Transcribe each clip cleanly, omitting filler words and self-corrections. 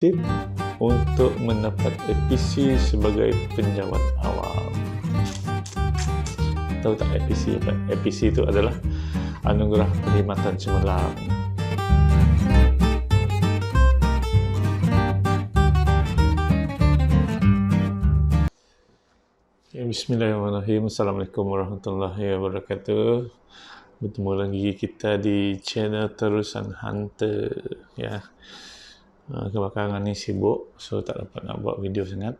Tip untuk mendapat APC sebagai penjawat awam. Tahu tak APC apa? APC itu adalah Anugerah Perkhidmatan Cemerlang. Bismillahirrahmanirrahim. Assalamualaikum warahmatullahi wabarakatuh. Bertemu lagi kita di channel Terusan Hunter. Ya, kebelakangan ni sibuk, so tak dapat nak buat video sangat.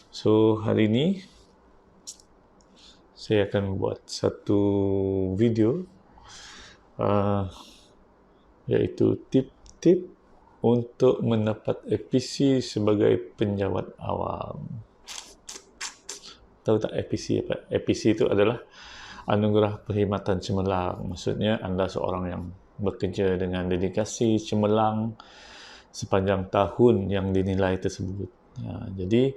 So hari ni saya akan buat satu video iaitu tip-tip untuk mendapat APC sebagai penjawat awam. Tahu tak APC apa? APC itu adalah Anugerah Perkhidmatan Cemerlang. Maksudnya anda seorang yang bekerja dengan dedikasi cemerlang sepanjang tahun yang dinilai tersebut. Jadi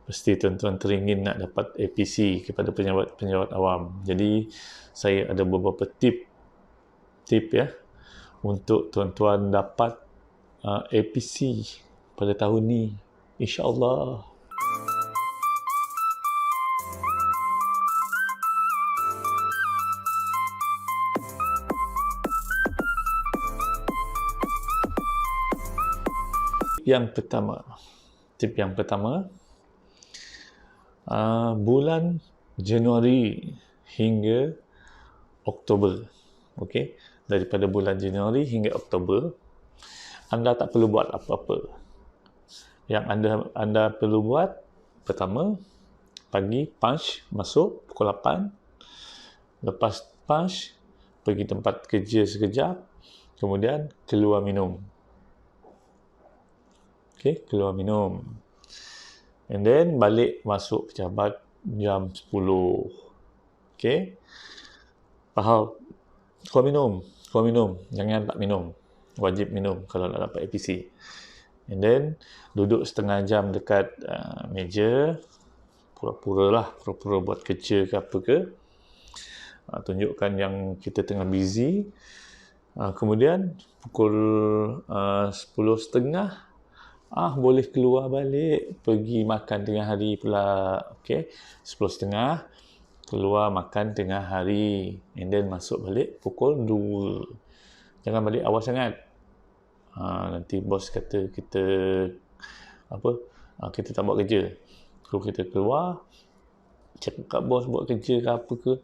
pasti tuan-tuan teringin nak dapat APC kepada penjawat awam. Jadi saya ada beberapa tip ya untuk tuan-tuan dapat APC pada tahun ni, insya-Allah. Tip yang pertama, bulan Januari hingga Oktober. Okey, daripada bulan Januari hingga Oktober, anda tak perlu buat apa-apa. Yang anda perlu buat, pertama, pagi punch masuk pukul 8. Lepas punch, pergi tempat kerja sekejap, kemudian keluar minum. Okay, keluar minum. And then balik masuk pejabat jam 10. Okay. Faham? Keluar minum. Jangan tak minum. Wajib minum kalau nak dapat APC. And then duduk setengah jam dekat meja. Pura-pura buat kerja ke apa ke. Tunjukkan yang kita tengah busy. Kemudian pukul 10.30 boleh keluar balik, pergi makan tengah hari pula. Okey, 10.30 keluar makan tengah hari, and then masuk balik pukul 2. Jangan balik awal sangat. Nanti bos kata kita kita tak buat kerja. Kalau kita keluar, cakap kat bos buat kerja ke apa ke,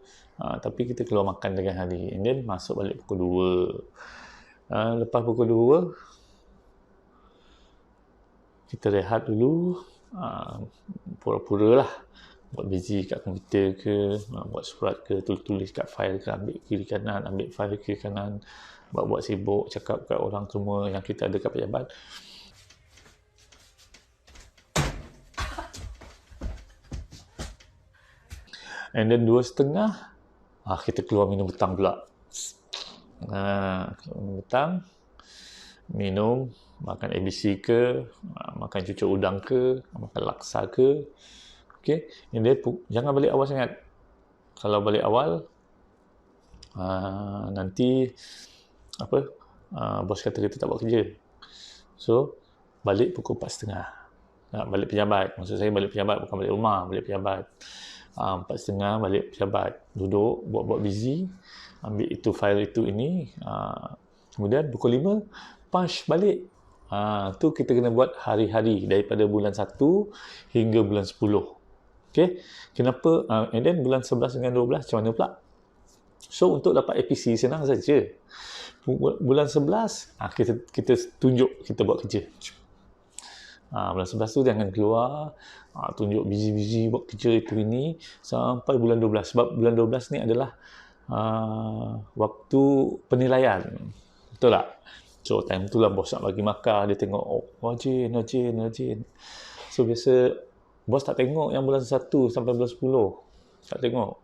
tapi kita keluar makan tengah hari, and then masuk balik pukul 2. Lepas pukul 2, kita rehat dulu, pura-pura lah buat busy kat komputer ke, buat surat ke, tulis kat file ke, ambil kiri kanan, ambil file kiri kanan, buat sibuk, cakap kat orang semua yang kita ada kat pejabat. And then 2.30, kita keluar minum petang pula. Minum petang, minum, makan ABC ke, makan cucuk udang ke, makan laksa ke. Okey, ini jangan balik awal sangat. Kalau balik awal, nanti bos kata kita tak buat kerja. So balik pukul 4.30. Balik pejabat. Maksud saya balik pejabat, bukan balik rumah, balik pejabat. 4.30 balik pejabat. Duduk, buat busy, ambil itu file itu ini. Kemudian pukul 5 punch balik. Tu kita kena buat hari-hari daripada bulan 1 hingga bulan 10. Okey. Kenapa? And then bulan 11 dengan 12 macam mana pula? So untuk dapat APC senang saja. Bulan 11 kita tunjuk kita buat kerja. Bulan 11 tu jangan keluar, tunjuk busy buat kerja itu ini sampai bulan 12. Sebab bulan 12 ni adalah waktu penilaian. Betul tak? So time tu lah bos nak bagi markah, dia tengok rajin. So biasa bos tak tengok yang bulan 1 sampai bulan 10. Tak tengok.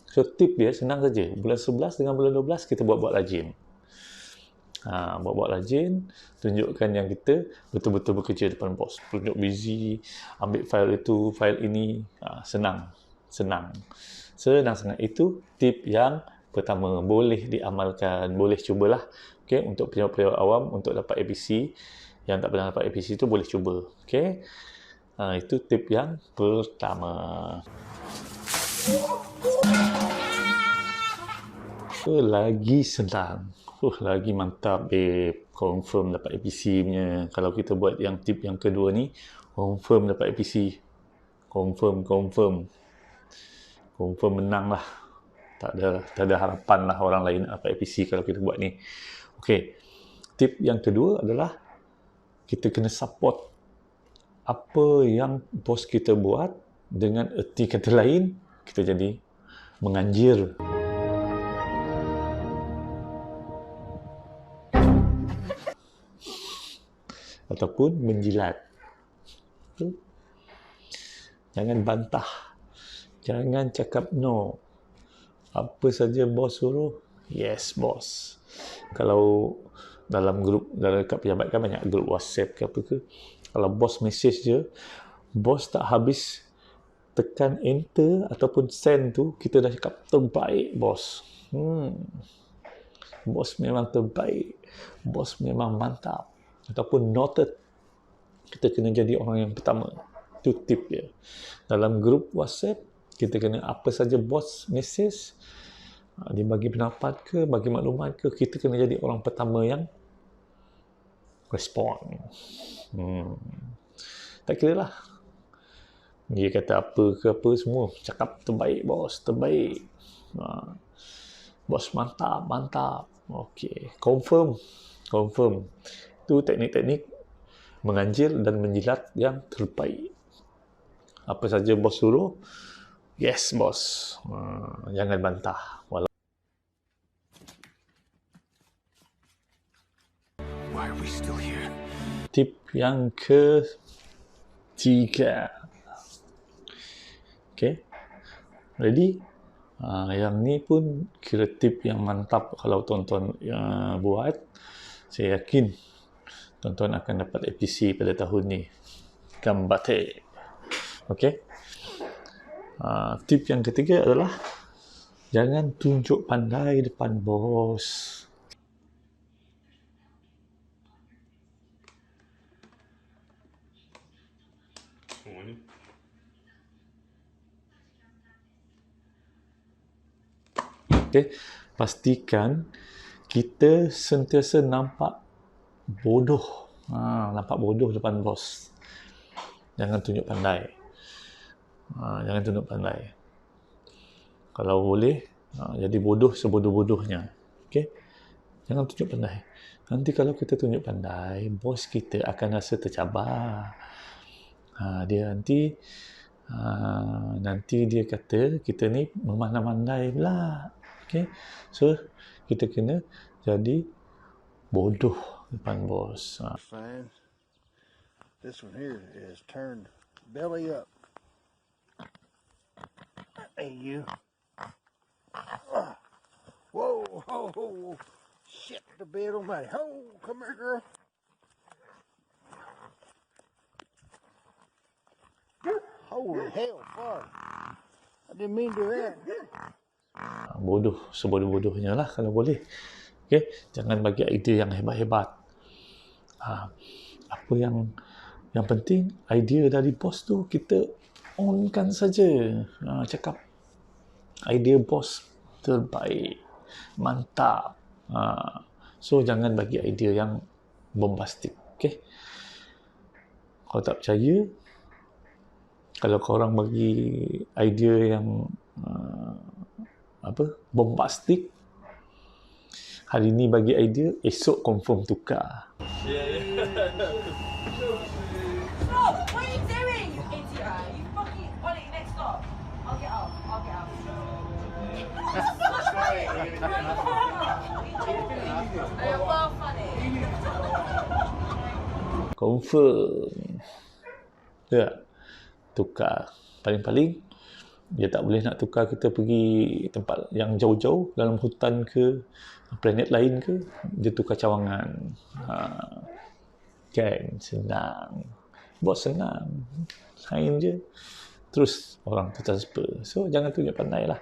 So tip dia senang saja. Bulan 11 dengan bulan 12 kita buat rajin. Buat rajin, tunjukkan yang kita betul-betul bekerja depan bos. Tunjuk busy, ambil file itu, file ini. Senang sangat. Itu tip yang pertama, boleh diamalkan, boleh cubalah. Okay, untuk pejabat-pejabat awam untuk dapat APC yang tak pernah dapat APC tu boleh cuba. Okay, itu tip yang pertama. Lagi senang, lagi mantap babe, confirm dapat APC punya. Kalau kita buat yang tip yang kedua ni, confirm dapat APC, confirm menang lah. Tak ada harapan lah orang lain dapat APC kalau kita buat ni. Okay, tip yang kedua adalah kita kena support apa yang bos kita buat, dengan erti kata lain, kita jadi menganjir. Ataupun menjilat. Jangan bantah. Jangan cakap no. Apa saja bos suruh, yes bos. Kalau dalam grup, dekat pejabat kan banyak grup WhatsApp ke apa ke, kalau bos message je, bos tak habis tekan enter ataupun send tu, kita dah cakap terbaik bos. Bos memang terbaik, bos memang mantap, ataupun noted. Kita kena jadi orang yang pertama. Itu tip dia. Dalam grup WhatsApp, kita kena apa saja bos message, dia bagi pendapat ke, bagi maklumat ke, kita kena jadi orang pertama yang respon. Tak kira lah dia kata apa ke apa, semua cakap terbaik bos, terbaik. Bos mantap. Okey, confirm. Itu teknik-teknik menganjil dan menjilat yang terbaik. Apa saja bos suruh, yes bos. Jangan bantah. Why are we still here? Tip yang ketiga. Okay, ready? Yang ni pun kira tip yang mantap kalau tuan-tuan buat. Saya yakin tuan-tuan akan dapat APC pada tahun ni. Gambate. Okay. Tip yang ketiga adalah jangan tunjuk pandai depan bos. Okay. Pastikan kita sentiasa nampak bodoh. Nampak bodoh depan bos. Jangan tunjuk pandai. Kalau boleh, jadi bodoh sebodoh-bodohnya. Okay? Jangan tunjuk pandai. Nanti kalau kita tunjuk pandai, bos kita akan rasa tercabar. Dia nanti dia kata kita ni memandai-mandai pula. Okay? So, kita kena jadi bodoh depan bos. Fine. This one here is turned belly up. Hey, you. Whoa, shit, the bed almighty. Oh, come here, girl. Holy hell, fuck. I didn't mean to do that. Bodoh sebodoh-bodohnya lah kalau boleh. Okay? Jangan bagi idea yang hebat-hebat. Apa yang penting, idea dari bos tu kita onkan saja. Cakap idea bos terbaik, mantap. So jangan bagi idea yang bombastik. Okay? Kalau tak percaya, kalau korang bagi idea yang bombastik, hari ni bagi idea, esok confirm tukar. Stop! What are you doing, you idiot? You fucking... Ollie, next stop. I'll get up. You're well funny. Confirm. Ya, tukar. Paling-paling dia tak boleh nak tukar kita pergi tempat yang jauh-jauh dalam hutan ke planet lain ke, dia tukar cawangan. Kan senang, bos senang, sign je terus orang tu transfer. So jangan tunjuk pandai lah,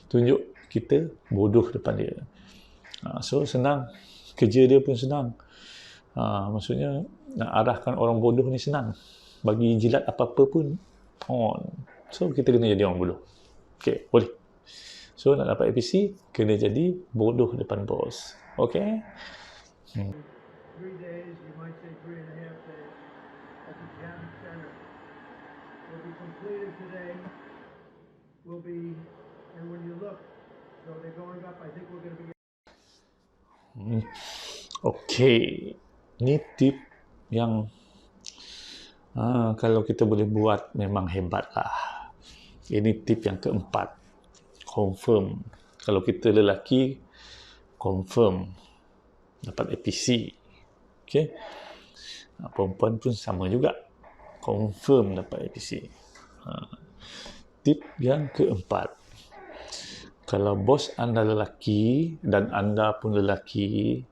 tunjuk kita bodoh depan dia. So senang, kerja dia pun senang. Maksudnya nak arahkan orang bodoh ni senang. Bagi jilat apa-apa pun on. So kita kena jadi orang bodoh. Okay, boleh. So nak dapat APC, kena jadi bodoh depan bos. Okay? 3 days, you might say 3.5 days, at the town center. Will be completed today. Will be, and when you look, so they're going up, I think we're going to be... Okay. Ni tip yang kalau kita boleh buat memang hebat lah. Ini tip yang keempat. Confirm. Kalau kita lelaki, confirm dapat APC. Okay. Perempuan pun sama juga. Confirm dapat APC. Tip yang keempat. Kalau bos anda lelaki dan anda pun lelaki,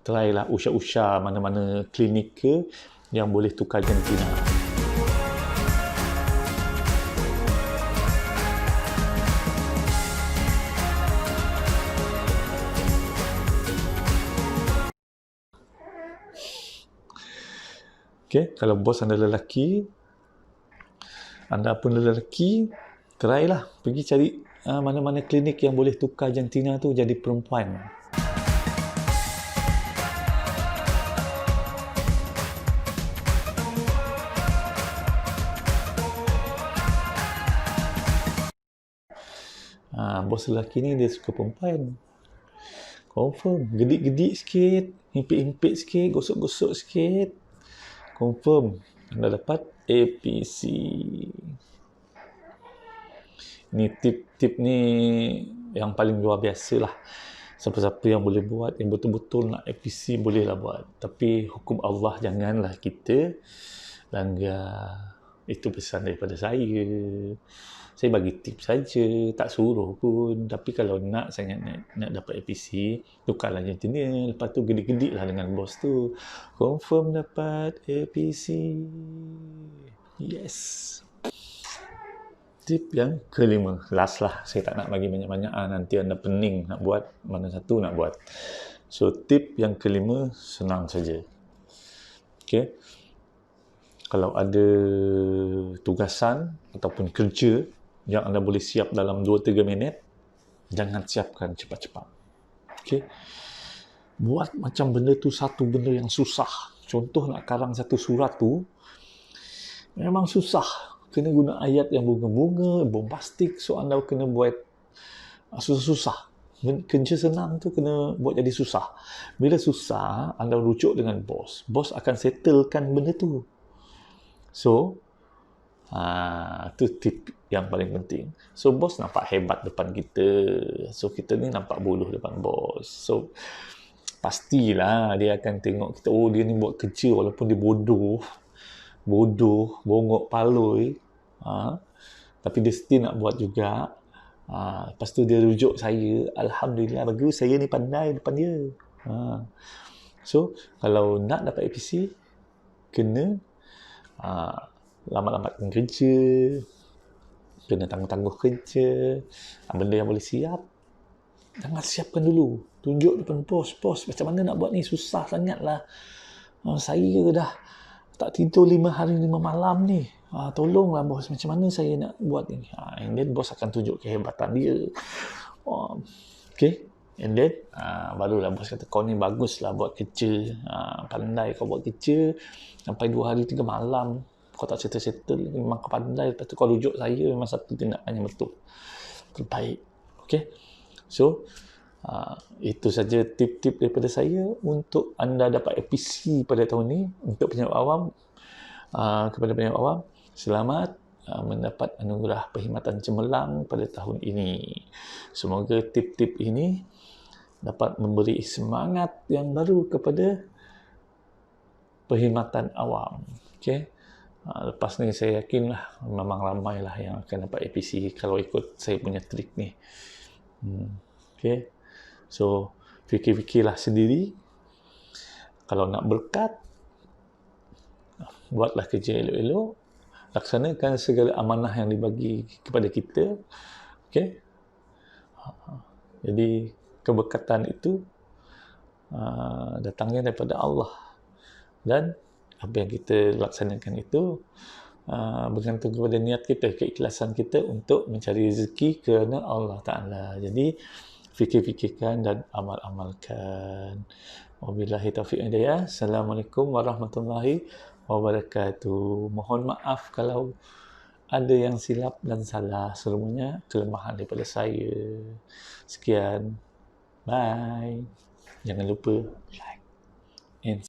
try lah usah-usah mana-mana klinik ke yang boleh tukar jantina. Okay, kalau bos anda lelaki, anda pun lelaki, try lah pergi cari mana-mana klinik yang boleh tukar jantina tu jadi perempuan. Bos lelaki ni dia suka perempuan. Confirm. Gedik-gedik sikit, himpit-himpit sikit, gosok-gosok sikit. Confirm anda dapat APC. Ni tip-tip ni yang paling luar biasa lah. Siapa-siapa yang boleh buat, yang betul-betul nak APC, bolehlah buat. Tapi hukum Allah janganlah kita langgar. Itu pesan daripada saya. Saya bagi tip saja, tak suruh pun. Tapi kalau nak sangat nak dapat APC, tukarlah jantina. Lepas tu gedik-gedik lah dengan bos tu. Confirm dapat APC. Yes. Tip yang kelima. Last lah. Saya tak nak bagi banyak-banyak. Nanti anda pening nak buat. Mana satu nak buat. So, tip yang kelima, senang saja. Okay. Kalau ada tugasan ataupun kerja yang anda boleh siap dalam 2-3 minit, jangan siapkan cepat-cepat. Okay. Buat macam benda tu satu benda yang susah. Contoh nak karang satu surat tu, memang susah. Kena guna ayat yang bunga-bunga, bombastik. So, anda kena buat susah-susah. Kerja senang tu kena buat jadi susah. Bila susah, anda rujuk dengan bos. Bos akan settlekan benda tu. So, itu tip yang paling penting. So, bos nampak hebat depan kita. So, kita ni nampak bodoh depan bos. So, pastilah dia akan tengok kita, oh dia ni buat kerja walaupun dia bodoh, bongok paloi. Tapi dia still nak buat juga. Lepas tu dia rujuk saya, Alhamdulillah, bagus, saya ni pandai depan dia. So, kalau nak dapat APC, kena lambat-lambatkan kerja, kena tangguh-tangguh kerja, benda yang boleh siap, jangan siapkan dulu. Tunjuk depan bos, macam mana nak buat ni, susah sangat lah. Saya dah tak tidur 5 hari 5 malam ni. Tolonglah bos, macam mana saya nak buat ni. And then bos akan tunjuk kehebatan dia. Okay. And then barulah bos kata, kau ni baguslah buat kerja, pandai kau buat kerja sampai 2 hari 3 malam kau tak settle-settle, memang kau pandai. Lepas tu kau rujuk saya, memang satu tindakan yang betul, terbaik. Okay. So itu saja tip-tip daripada saya untuk anda dapat APC pada tahun ni. Untuk penyakit awam, kepada penyakit awam, selamat mendapat anugerah perkhidmatan cemerlang pada tahun ini. Semoga tip-tip ini dapat memberi semangat yang baru kepada perkhidmatan awam. Okay. Lepas ni saya yakinlah memang ramailah yang akan dapat APC kalau ikut saya punya trik ni. Okay. So, fikir-fikirlah sendiri. Kalau nak berkat, buatlah kerja elok-elok. Laksanakan segala amanah yang dibagi kepada kita. Okay. Jadi, keberkatan itu datangnya daripada Allah. Dan apa yang kita laksanakan itu bergantung kepada niat kita, keikhlasan kita untuk mencari rezeki kerana Allah Ta'ala. Jadi fikir-fikirkan dan amal-amalkan. Wabillahi taufiq dan hidayah. Assalamualaikum warahmatullahi wabarakatuh. Mohon maaf kalau ada yang silap dan salah. Semuanya kelemahan daripada saya. Sekian. Bye. Jangan lupa like.